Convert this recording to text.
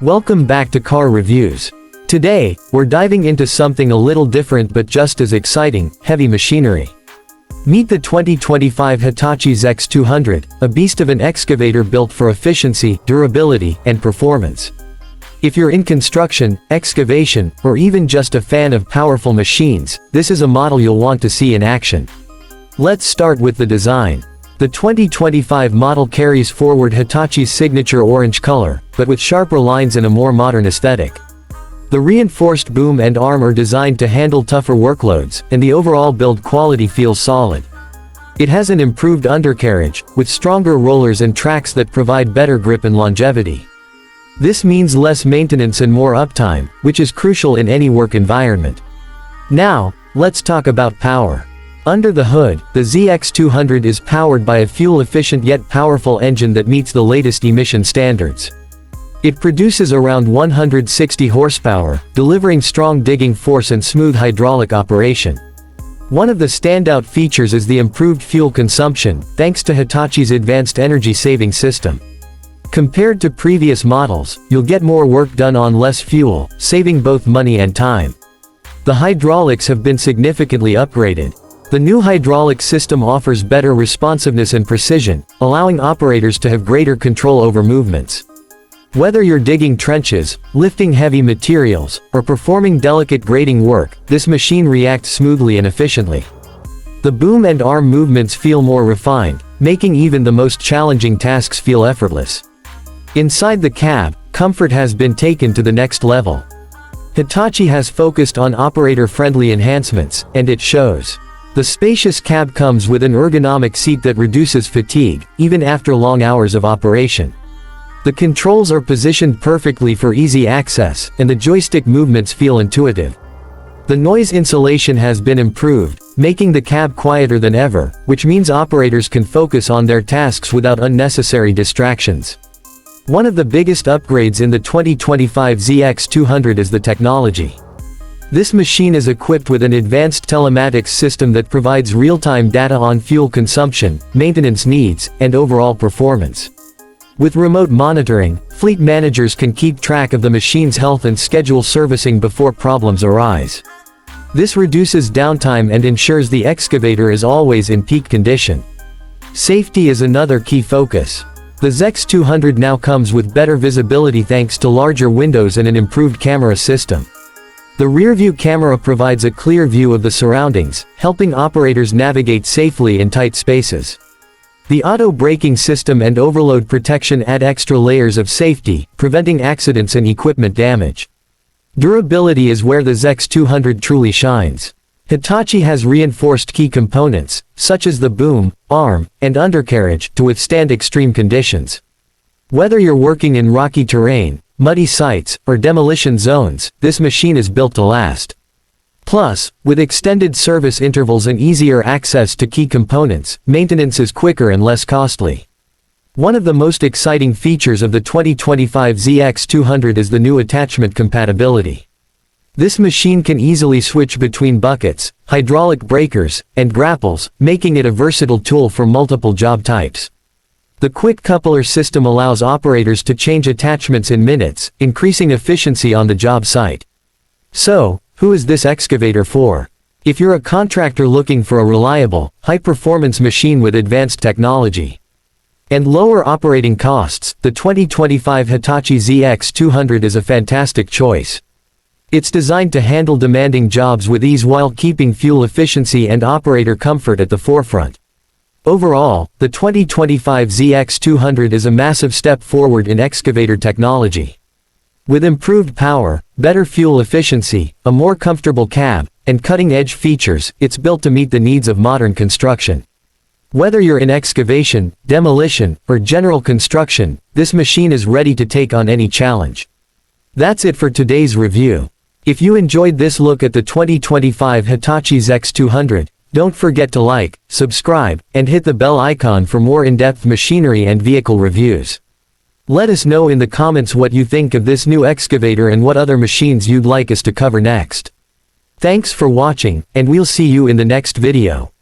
Welcome back to Car Reviews. Today, we're diving into something a little different but just as exciting: heavy machinery. Meet the 2025 Hitachi ZX200, a beast of an excavator built for efficiency, durability, and performance. If you're in construction, excavation, or even just a fan of powerful machines, this is a model you'll want to see in action. Let's start with the design. The 2025 model carries forward Hitachi's signature orange color, but with sharper lines and a more modern aesthetic. The reinforced boom and arm are designed to handle tougher workloads, and the overall build quality feels solid. It has an improved undercarriage, with stronger rollers and tracks that provide better grip and longevity. This means less maintenance and more uptime, which is crucial in any work environment. Now, let's talk about power. Under the hood, the ZX200 is powered by a fuel-efficient yet powerful engine that meets the latest emission standards. It produces around 160 horsepower, delivering strong digging force and smooth hydraulic operation. One of the standout features is the improved fuel consumption, thanks to Hitachi's advanced energy-saving system. Compared to previous models, you'll get more work done on less fuel, saving both money and time. The hydraulics have been significantly upgraded. The new hydraulic system offers better responsiveness and precision, allowing operators to have greater control over movements. Whether you're digging trenches, lifting heavy materials, or performing delicate grading work, this machine reacts smoothly and efficiently. The boom and arm movements feel more refined, making even the most challenging tasks feel effortless. Inside the cab, comfort has been taken to the next level. Hitachi has focused on operator-friendly enhancements, and it shows. The spacious cab comes with an ergonomic seat that reduces fatigue, even after long hours of operation. The controls are positioned perfectly for easy access, and the joystick movements feel intuitive. The noise insulation has been improved, making the cab quieter than ever, which means operators can focus on their tasks without unnecessary distractions. One of the biggest upgrades in the 2025 ZX200 is the technology. This machine is equipped with an advanced telematics system that provides real-time data on fuel consumption, maintenance needs, and overall performance. With remote monitoring, fleet managers can keep track of the machine's health and schedule servicing before problems arise. This reduces downtime and ensures the excavator is always in peak condition. Safety is another key focus. The ZX200 now comes with better visibility thanks to larger windows and an improved camera system. The rear-view camera provides a clear view of the surroundings, helping operators navigate safely in tight spaces. The auto-braking system and overload protection add extra layers of safety, preventing accidents and equipment damage. Durability is where the ZX200 truly shines. Hitachi has reinforced key components, such as the boom, arm, and undercarriage, to withstand extreme conditions. Whether you're working in rocky terrain, muddy sites, or demolition zones, this machine is built to last. Plus, with extended service intervals and easier access to key components, maintenance is quicker and less costly. One of the most exciting features of the 2025 ZX200 is the new attachment compatibility. This machine can easily switch between buckets, hydraulic breakers, and grapples, making it a versatile tool for multiple job types. The quick coupler system allows operators to change attachments in minutes, increasing efficiency on the job site. So, who is this excavator for? If you're a contractor looking for a reliable, high-performance machine with advanced technology and lower operating costs, the 2025 Hitachi ZX200 is a fantastic choice. It's designed to handle demanding jobs with ease while keeping fuel efficiency and operator comfort at the forefront. Overall, the 2025 ZX200 is a massive step forward in excavator technology. With improved power, better fuel efficiency, a more comfortable cab, and cutting-edge features, it's built to meet the needs of modern construction. Whether you're in excavation, demolition, or general construction, this machine is ready to take on any challenge. That's it for today's review. If you enjoyed this look at the 2025 Hitachi ZX200, don't forget to like, subscribe, and hit the bell icon for more in-depth machinery and vehicle reviews. Let us know in the comments what you think of this new excavator and what other machines you'd like us to cover next. Thanks for watching, and we'll see you in the next video.